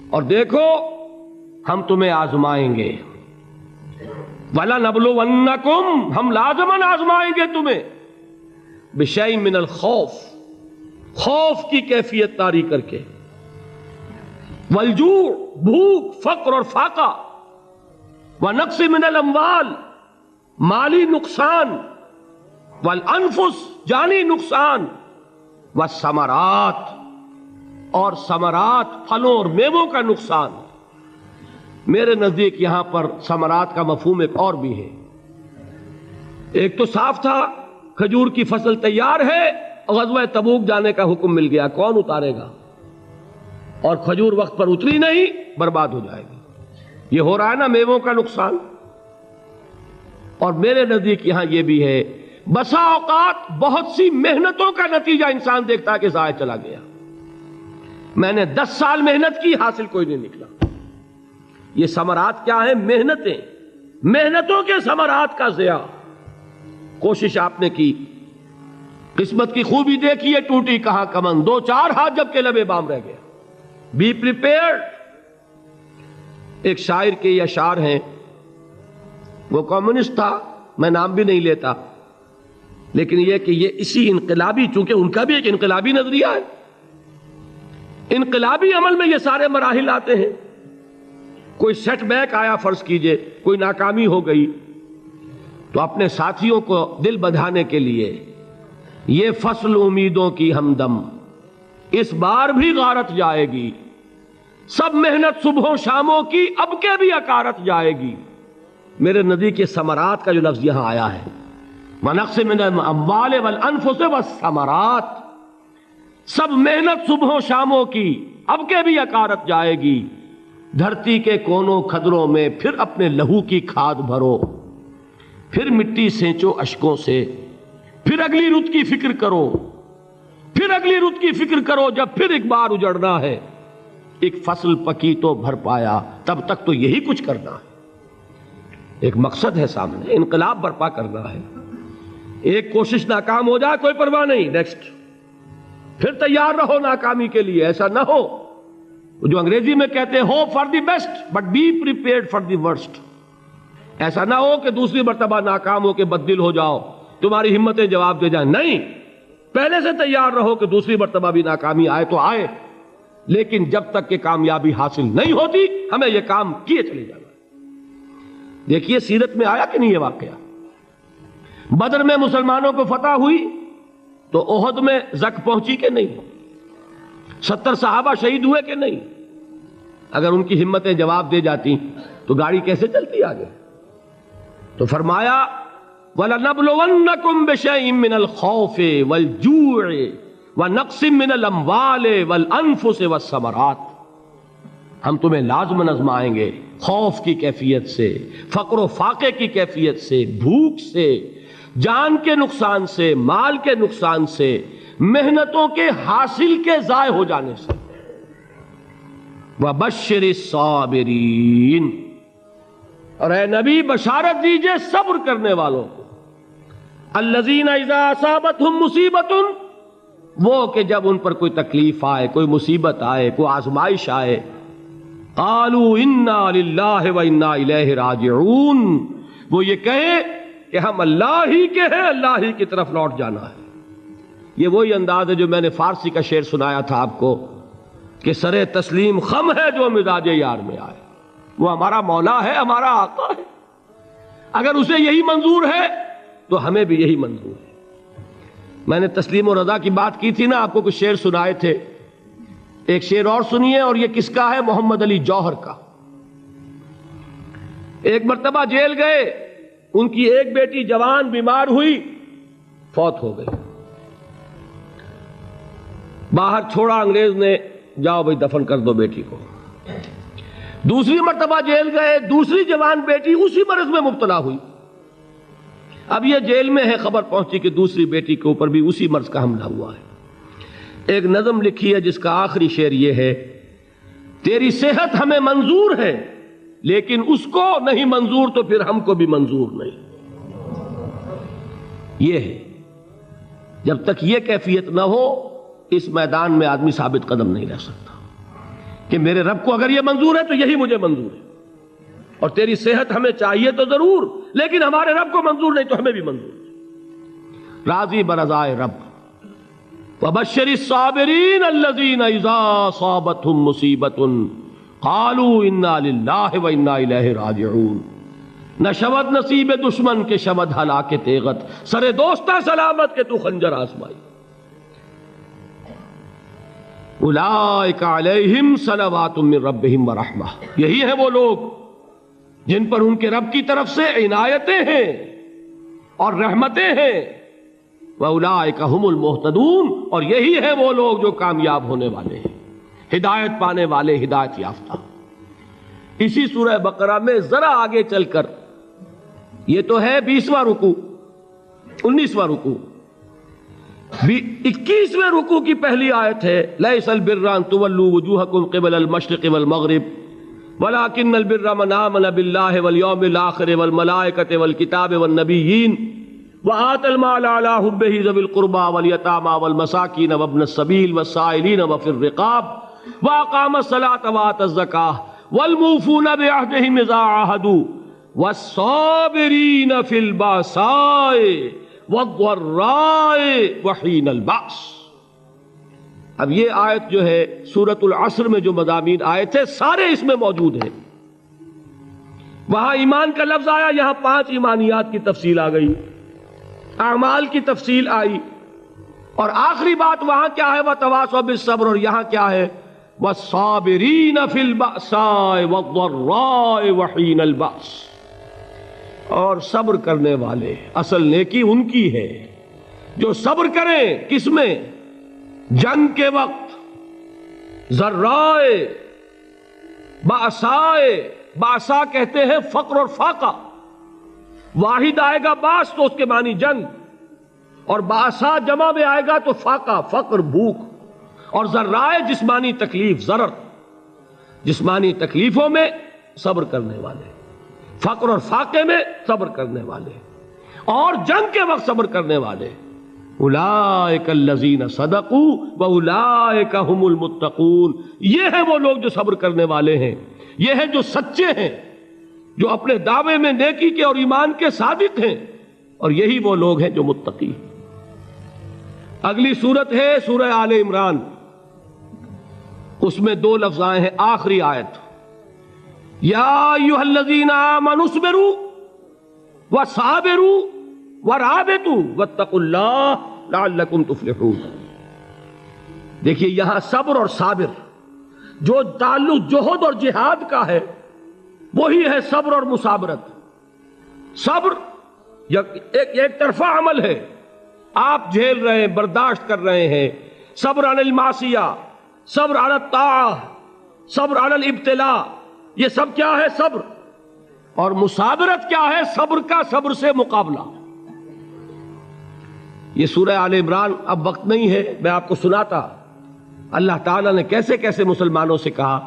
اور دیکھو ہم تمہیں آزمائیں گے، وَلَنَبْلُوَنَّكُمْ، ہم لازماً آزمائیں گے تمہیں، بِشَيْءٍ مِّنَ الْخَوْفِ، خوف کی کیفیت طاری کر کے، والجوع، بھوک، فقر اور فاقہ، وَنَقْصٍ مِّنَ الْأَمْوَالِ، مالی نقصان، والانفس، جانی نقصان، والثمرات، اور ثمرات، پھلوں اور میووں کا نقصان۔ میرے نزدیک یہاں پر ثمرات کا مفہوم ایک اور بھی ہے۔ ایک تو صاف تھا کھجور کی فصل تیار ہے، غزوہ تبوک جانے کا حکم مل گیا، کون اتارے گا؟ اور کھجور وقت پر اتری نہیں، برباد ہو جائے گی۔ یہ ہو رہا ہے نا میووں کا نقصان۔ اور میرے نزدیک یہاں یہ بھی ہے، بسا اوقات بہت سی محنتوں کا نتیجہ انسان دیکھتا ہے کہ ضائع چلا گیا، میں نے 10 سال محنت کی، حاصل کوئی نہیں نکلا۔ یہ ثمرات کیا ہیں؟ محنتیں، محنتوں کے ثمرات کا ضیاع۔ کوشش آپ نے کی، قسمت کی خوبی دیکھی ہے، ٹوٹی کہاں کمن، 2-4 ہاتھ جب کے لبے بام رہ گیا۔ Be prepared. ایک شاعر کے یہ اشعار ہیں، وہ کمیونسٹ تھا، میں نام بھی نہیں لیتا، لیکن یہ کہ یہ اسی انقلابی، چونکہ ان کا بھی ایک انقلابی نظریہ ہے، انقلابی عمل میں یہ سارے مراحل آتے ہیں۔ کوئی سیٹ بیک آیا، فرض کیجئے کوئی ناکامی ہو گئی، تو اپنے ساتھیوں کو دل بندھانے کے لیے یہ فصل امیدوں کی ہمدم اس بار بھی غارت جائے گی، سب محنت صبحوں شاموں کی اب کے بھی اکارت جائے گی۔ میرے نزدیک یہ ثمرات کا جو لفظ یہاں آیا ہے، وَنَقْصٍ مِّنَ الْأَمْوَالِ وَالْأَنفُسِ وَالثَّمَرَاتِ، سب محنت صبحوں شاموں کی اب کے بھی اکارت جائے گی۔ دھرتی کے کونوں کھدروں میں پھر اپنے لہو کی کھاد بھرو، پھر مٹی سینچو اشکوں سے، پھر اگلی رت کی فکر کرو، پھر اگلی رت کی فکر کرو، جب پھر ایک بار اجڑنا ہے۔ ایک فصل پکی تو بھر پایا، تب تک تو یہی کچھ کرنا ہے۔ ایک مقصد ہے سامنے، انقلاب برپا کرنا ہے۔ ایک کوشش ناکام ہو جائے کوئی پرواہ نہیں، نیکسٹ، پھر تیار رہو ناکامی کے لیے۔ ایسا نہ ہو جو انگریزی میں کہتے ہیں hope for the best but be prepared for the worst. ایسا نہ ہو کہ دوسری مرتبہ ناکام ہو کے بددل ہو جاؤ، تمہاری ہمتیں جواب دے جائیں، نہیں، پہلے سے تیار رہو کہ دوسری مرتبہ بھی ناکامی آئے تو آئے، لیکن جب تک کہ کامیابی حاصل نہیں ہوتی ہمیں یہ کام کیے چلے جانا۔ دیکھیے سیرت میں آیا کہ نہیں یہ واقعہ؟ بدر میں مسلمانوں کو فتح ہوئی تو احد میں زک پہنچی کہ نہیں؟ 70 صحابہ شہید ہوئے کہ نہیں؟ اگر ان کی ہمتیں جواب دے جاتی تو گاڑی کیسے چلتی آگے؟ تو فرمایا وَلَنَبْلُوَنَّكُمْ بِشَيْءٍ مِّنَ الْخَوْفِ وَالْجُوعِ وَنَقْصٍ مِّنَ الْأَمْوَالِ وَالْأَنفُسِ وَالثَّمَرَاتِ، ہم تمہیں لازماً آزمائیں گے، خوف کی کیفیت سے، فقر و فاقے کی کیفیت سے، بھوک سے، جان کے نقصان سے، مال کے نقصان سے، محنتوں کے حاصل کے ضائع ہو جانے سے۔ وَبَشِّرِ الصَّابِرِينَ، اور اے نبی بشارت دیجئے صبر کرنے والوں کو۔ الَّذِينَ إِذَا أَصَابَتْهُمْ مُصِيبَةٌ، وہ کہ جب ان پر کوئی تکلیف آئے، کوئی مصیبت آئے، کوئی آزمائش آئے، قَالُوا إِنَّا لِلَّهِ وَإِنَّا إِلَيْهِ رَاجِعُونَ، وہ یہ کہیں کہ ہم اللہ ہی کے ہیں، اللہ ہی کی طرف لوٹ جانا ہے۔ یہ وہی انداز ہے جو میں نے فارسی کا شعر سنایا تھا آپ کو کہ سرے تسلیم خم ہے جو مزاج یار میں آئے۔ وہ ہمارا مولا ہے، ہمارا آقا ہے، اگر اسے یہی منظور ہے تو ہمیں بھی یہی منظور ہے۔ میں نے تسلیم و رضا کی بات کی تھی نا، آپ کو کچھ شعر سنائے تھے، ایک شعر اور سنیے، اور یہ کس کا ہے؟ محمد علی جوہر کا۔ ایک مرتبہ جیل گئے، ان کی ایک بیٹی جوان بیمار ہوئی، فوت ہو گئی، باہر چھوڑا انگریز نے، جاؤ بھائی دفن کر دو بیٹی کو۔ دوسری مرتبہ جیل گئے، دوسری جوان بیٹی اسی مرض میں مبتلا ہوئی۔ اب یہ جیل میں ہے، خبر پہنچی کہ دوسری بیٹی کے اوپر بھی اسی مرض کا حملہ ہوا ہے۔ ایک نظم لکھی ہے جس کا آخری شعر یہ ہے، تیری صحت ہمیں منظور ہے لیکن اس کو نہیں منظور تو پھر ہم کو بھی منظور نہیں۔ یہ ہے، جب تک یہ کیفیت نہ ہو اس میدان میں آدمی ثابت قدم نہیں رہ سکتا۔ کہ میرے رب کو اگر یہ منظور ہے تو یہی مجھے منظور ہے، اور تیری صحت ہمیں چاہیے تو ضرور، لیکن ہمارے رب کو منظور نہیں تو ہمیں بھی منظور ہے۔ راضی برضائے رب۔ وبشر الصابرین الذین اذا اصابتهم مصیبۃ قالوا انا للہ وانا الیہ راجعون۔ نہ شود نصیب دشمن کے شود ہلاک تیغت، سر دوستہ سلامت کے تو خنجر آزمائی۔ اولئک علیہم صلوات من ربہم ورحمہ، یہی ہیں وہ لوگ جن پر ان کے رب کی طرف سے عنایتیں ہیں اور رحمتیں ہیں۔ وَأُولَٰئِكَ هُمُ الْمُهْتَدُونَ، اور یہی ہیں وہ لوگ جو کامیاب ہونے والے ہیں، ہدایت پانے والے، ہدایت یافتہ۔ اسی سورہ بقرہ میں ذرا آگے چل کر، یہ تو ہے 20واں رکوع، 19واں رکوع، 21ویں رکوع کی پہلی آیت ہے لَيْسَ الْبِرَّ أَن تُوَلُّوا وُجُوهَكُمْ قِبَلَ الْمَشْرِقِ وَالْمَغْرِبِ وَلَٰكِنَّ الْبِرَّ مَنْ آمَنَ بِاللَّهِ وَالْيَوْمِ الْآخِرِ وَالْمَلَائِكَةِ وَالْكِتَابِ وَالنَّبِيِّينَ وَآتَى المال على حبه ذوي القربى واليتامى والمساكين وابن السبيل والسائلين وفي الرقاب وأقام الصلاة وآتى الزكاة والموفون بعهدهم إذا عاهدوا والصابرين في البأساء والضراء وحين البأس۔ اب یہ آیت جو ہے سورۃ العصر میں جو مضامین آئے تھے سارے اس میں موجود ہیں۔ وہاں ایمان کا لفظ آیا، یہاں 5 ایمانیات کی تفصیل آ گئی، اعمال کی تفصیل آئی، اور آخری بات وہاں کیا ہے وَتَوَاصَوْا بِالصَّبْرِ، اور یہاں کیا ہے وَالصَّابِرِينَ فِي الْبَأْسَاءِ وَالضَّرَّاءِ وَحِينَ الْبَأْسِ، اور صبر کرنے والے، اصل نیکی ان کی ہے جو صبر کریں، کس میں؟ جنگ کے وقت، ضرائے، بأسائے، بأسا کہتے ہیں فقر اور فاقہ، واحد آئے گا باس تو اس کے معنی جنگ، اور بأسا جمع میں آئے گا تو فاقہ، فقر، بھوک، اور ذرائے جسمانی تکلیف، ضرر، جسمانی تکلیفوں میں صبر کرنے والے، فقر اور فاقے میں صبر کرنے والے، اور جنگ کے وقت صبر کرنے والے۔ اولئک الذین صدقوا واولئک هم المتقون، یہ ہیں وہ لوگ جو صبر کرنے والے ہیں، یہ ہیں جو سچے ہیں، جو اپنے دعوے میں نیکی کے اور ایمان کے صادق ہیں، اور یہی وہ لوگ ہیں جو متقی ہیں۔ اگلی سورت ہے سورہ آل عمران، اس میں 2 لفظ آئے ہیں، آخری آیت یا ایھا الذین آمنوا اصبروا وصابروا ورابطوا واتقوا اللہ لعلکم تفلحون۔ دیکھیے یہاں صبر اور صابر جو تعلق جہد اور جہاد کا ہے وہی ہے صبر اور مصابرت۔ صبر ایک طرفہ عمل ہے، آپ جھیل رہے ہیں، برداشت کر رہے ہیں، صبر علی المعصیہ، صبر علی الطاعہ، صبر علی الابتلاء، یہ سب کیا ہے؟ صبر۔ اور مصابرت کیا ہے؟ صبر کا صبر سے مقابلہ۔ یہ سورہ آل عمران، اب وقت نہیں ہے میں آپ کو سناتا اللہ تعالیٰ نے کیسے کیسے مسلمانوں سے کہا،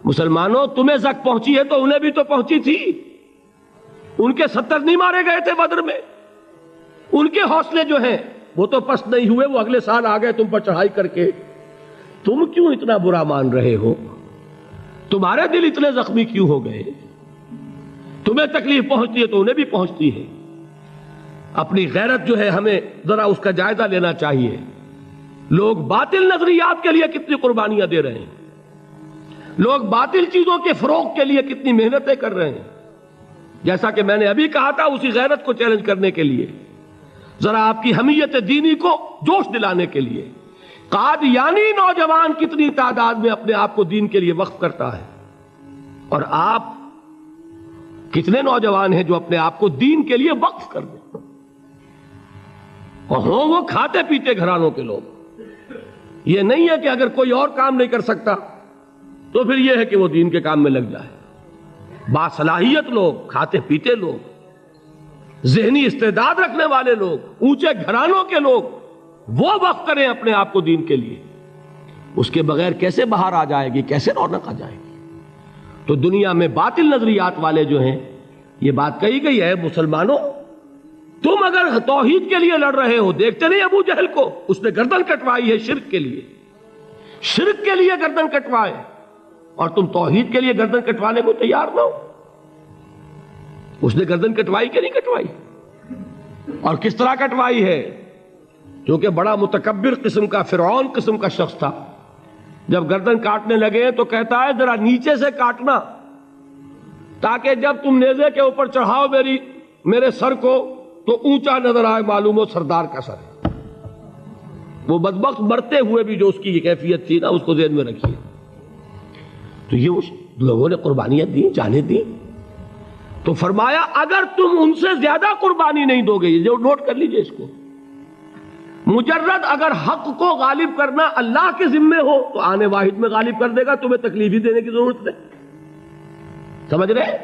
مسلمانوں تمہیں زک پہنچی ہے تو انہیں بھی تو پہنچی تھی، ان کے 70 نہیں مارے گئے تھے بدر میں، ان کے حوصلے جو ہیں وہ تو پست نہیں ہوئے، وہ اگلے سال آ گئے تم پر چڑھائی کر کے، تم کیوں اتنا برا مان رہے ہو؟ تمہارے دل اتنے زخمی کیوں ہو گئے؟ تمہیں تکلیف پہنچتی ہے تو انہیں بھی پہنچتی ہے۔ اپنی غیرت جو ہے ہمیں ذرا اس کا جائزہ لینا چاہیے۔ لوگ باطل نظریات کے لیے کتنی قربانیاں دے رہے ہیں، لوگ باطل چیزوں کے فروغ کے لیے کتنی محنتیں کر رہے ہیں۔ جیسا کہ میں نے ابھی کہا تھا، اسی غیرت کو چیلنج کرنے کے لیے، ذرا آپ کی حمیت دینی کو جوش دلانے کے لیے، قادیانی نوجوان کتنی تعداد میں اپنے آپ کو دین کے لیے وقف کرتا ہے، اور آپ کتنے نوجوان ہیں جو اپنے آپ کو دین کے لیے وقف کر دیں، اور ہوں وہ کھاتے پیتے گھرانوں کے لوگ۔ یہ نہیں ہے کہ اگر کوئی اور کام نہیں کر سکتا تو پھر یہ ہے کہ وہ دین کے کام میں لگ جائے۔ باصلاحیت لوگ، کھاتے پیتے لوگ، ذہنی استعداد رکھنے والے لوگ، اونچے گھرانوں کے لوگ، وہ وقف کریں اپنے آپ کو دین کے لیے۔ اس کے بغیر کیسے باہر آ جائے گی، کیسے رونق آ جائے گی؟ تو دنیا میں باطل نظریات والے جو ہیں، یہ بات کہی گئی ہے، مسلمانوں تم اگر توحید کے لیے لڑ رہے ہو، دیکھتے نہیں ابو جہل کو، اس نے گردن کٹوائی ہے شرک کے لیے، شرک کے لیے گردن کٹوائے، اور تم توحید کے لیے گردن کٹوانے کو تیار نہ ہو. اس نے گردن کٹوائی کہ نہیں کٹوائی؟ اور کس طرح کٹوائی ہے؟ کیونکہ بڑا متکبر قسم کا، فرعون قسم کا شخص تھا. جب گردن کاٹنے لگے تو کہتا ہے ذرا نیچے سے کاٹنا، تاکہ جب تم نیزے کے اوپر چڑھاؤ میرے سر کو تو اونچا نظر آئے، معلوم ہو سردار کا سر ہے. وہ بدبخت مرتے ہوئے بھی جو اس کی کیفیت تھی نا، اس کو ذہن میں رکھیے. تو یہ اس لوگوں نے قربانیاں دی، جانیں دی. تو فرمایا اگر تم ان سے زیادہ قربانی نہیں دو گے، یہ جو نوٹ کر لیجئے اس کو، مجرد اگر حق کو غالب کرنا اللہ کے ذمے ہو تو آنے واحد میں غالب کر دے گا، تمہیں تکلیف ہی دینے کی ضرورت نہیں. سمجھ رہے؟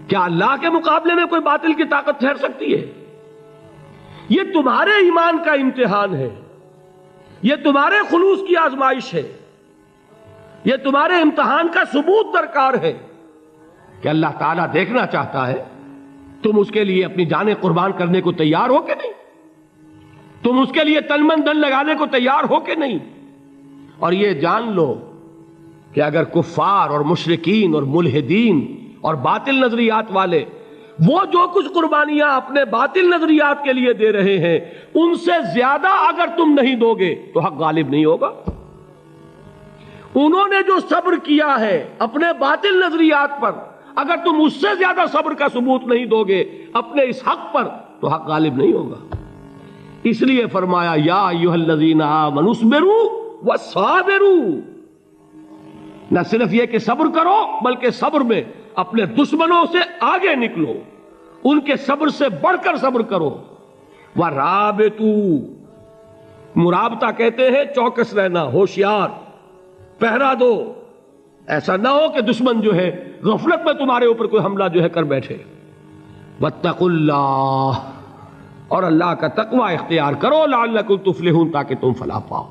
کیا اللہ کے مقابلے میں کوئی باطل کی طاقت ٹھہر سکتی ہے؟ یہ تمہارے ایمان کا امتحان ہے، یہ تمہارے خلوص کی آزمائش ہے، یہ تمہارے امتحان کا ثبوت درکار ہے کہ اللہ تعالیٰ دیکھنا چاہتا ہے تم اس کے لیے اپنی جانیں قربان کرنے کو تیار ہو کہ نہیں، تم اس کے لیے تن من دھن لگانے کو تیار ہو کہ نہیں. اور یہ جان لو کہ اگر کفار اور مشرکین اور ملحدین اور باطل نظریات والے وہ جو کچھ قربانیاں اپنے باطل نظریات کے لیے دے رہے ہیں، ان سے زیادہ اگر تم نہیں دو گے تو حق غالب نہیں ہوگا. انہوں نے جو صبر کیا ہے اپنے باطل نظریات پر، اگر تم اس سے زیادہ صبر کا ثبوت نہیں دو گے اپنے اس حق پر تو حق غالب نہیں ہوگا. اس لیے فرمایا یا ایھا الذین آمنوا اصبروا وصابروا. نہ صرف یہ کہ صبر کرو، بلکہ صبر میں اپنے دشمنوں سے آگے نکلو، ان کے صبر سے بڑھ کر صبر کرو. ورابطوا، مرابطہ کہتے ہیں چوکس رہنا، ہوشیار، پہرا دو. ایسا نہ ہو کہ دشمن جو ہے غفلت میں تمہارے اوپر کوئی حملہ جو ہے کر بیٹھے. واتقوا اللہ، اور اللہ کا تقوی اختیار کرو، لعلکم تفلحون، تاکہ تم فلاح پاؤ.